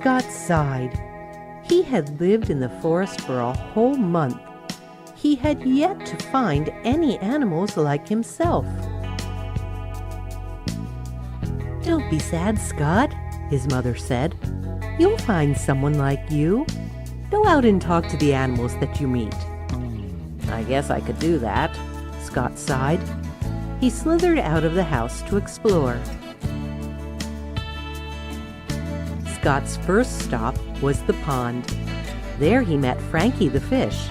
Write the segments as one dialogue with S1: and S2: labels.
S1: Scott sighed. He had lived in the forest for a whole month. He had yet to find any animals like himself. "Don't be sad, Scott," his mother said. "You'll find someone like you. Go out and talk to the animals that you meet." "I guess I could do that," Scott sighed. He slithered out of the house to explore. Scott's first stop was the pond. There he met Frankie the fish.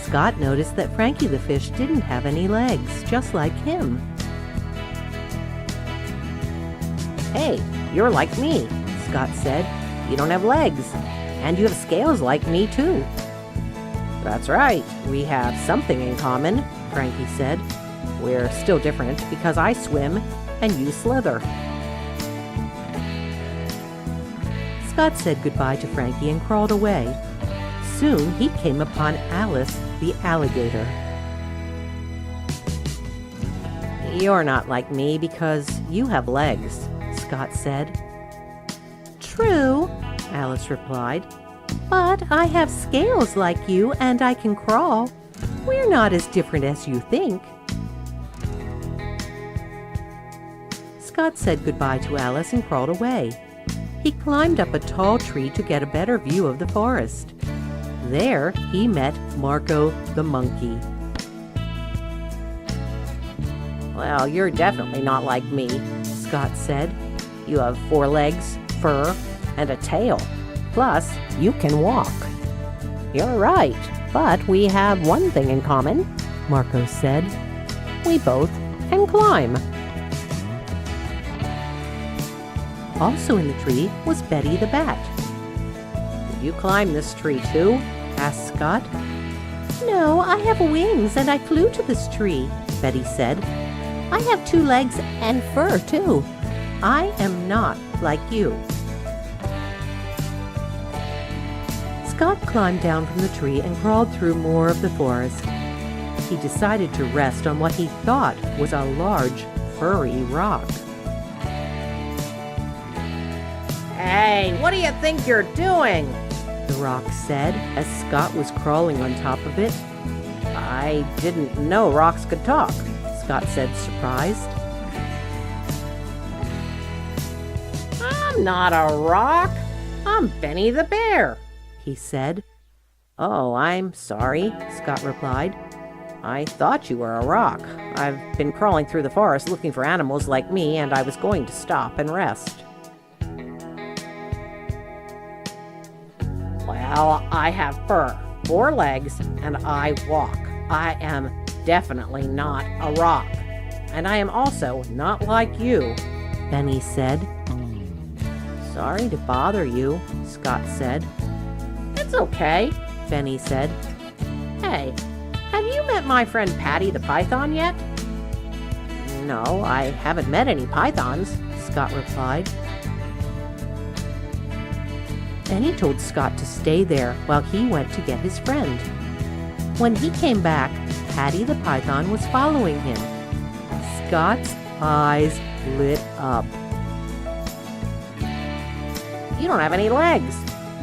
S1: Scott noticed that Frankie the fish didn't have any legs, just like him. "Hey, you're like me," Scott said. "You don't have legs, and you have scales like me too." "That's right, we have something in common," Frankie said. "We're still different because I swim and you slither." Scott said goodbye to Frankie and crawled away. Soon he came upon Alice the alligator. "You're not like me because you have legs," Scott said. "True," Alice replied, "but I have scales like you and I can crawl. We're not as different as you think." Scott said goodbye to Alice and crawled away. He climbed up a tall tree to get a better view of the forest. There he met Marco the monkey. "Well, you're definitely not like me," Scott said. "You have 4 legs, fur, and a tail. Plus, you can walk." "You're right, but we have one thing in common," Marco said. "We both can climb." Also in the tree was Betty the bat. "Did you climb this tree too?" asked Scott. "No, I have wings and I flew to this tree," Betty said. "I have 2 legs and fur too. I am not like you." Scott climbed down from the tree and crawled through more of the forest. He decided to rest on what he thought was a large, furry rock. "Hey, what do you think you're doing?" the rock said as Scott was crawling on top of it. "I didn't know rocks could talk," Scott said, surprised. "I'm not a rock. I'm Benny the bear," he said. "Oh, I'm sorry," Scott replied. "I thought you were a rock. I've been crawling through the forest looking for animals like me, and I was going to stop and rest." "Well, I have fur, 4 legs, and I walk. I am definitely not a rock. And I am also not like you," Benny said. "Sorry to bother you," Scott said. "It's okay," Benny said. "Hey, have you met my friend Patty the python yet?" "No, I haven't met any pythons," Scott replied. Benny told Scott to stay there while he went to get his friend. When he came back, Patty the python was following him. Scott's eyes lit up. "You don't have any legs.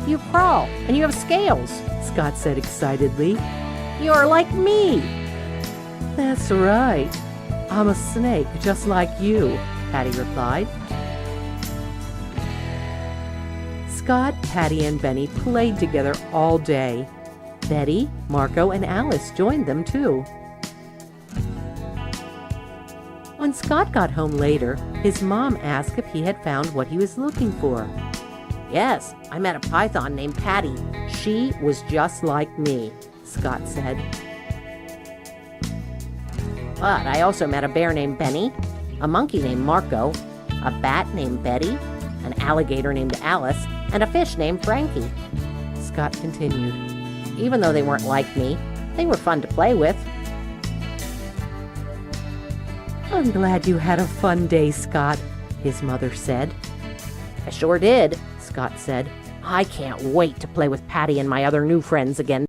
S1: You crawl, and you have scales," Scott said excitedly. "You're like me." "That's right. I'm a snake just like you," Patty replied. Scott, Patty, and Benny played together all day. Betty, Marco, and Alice joined them too. When Scott got home later, his mom asked if he had found what he was looking for. "Yes, I met a python named Patty. She was just like me," Scott said. "But I also met a bear named Benny, a monkey named Marco, a bat named Betty, an alligator named Alice, and a fish named Frankie," Scott continued. "Even though they weren't like me, they were fun to play with." "I'm glad you had a fun day, Scott," his mother said. "I sure did," Scott said. "I can't wait to play with Patty and my other new friends again."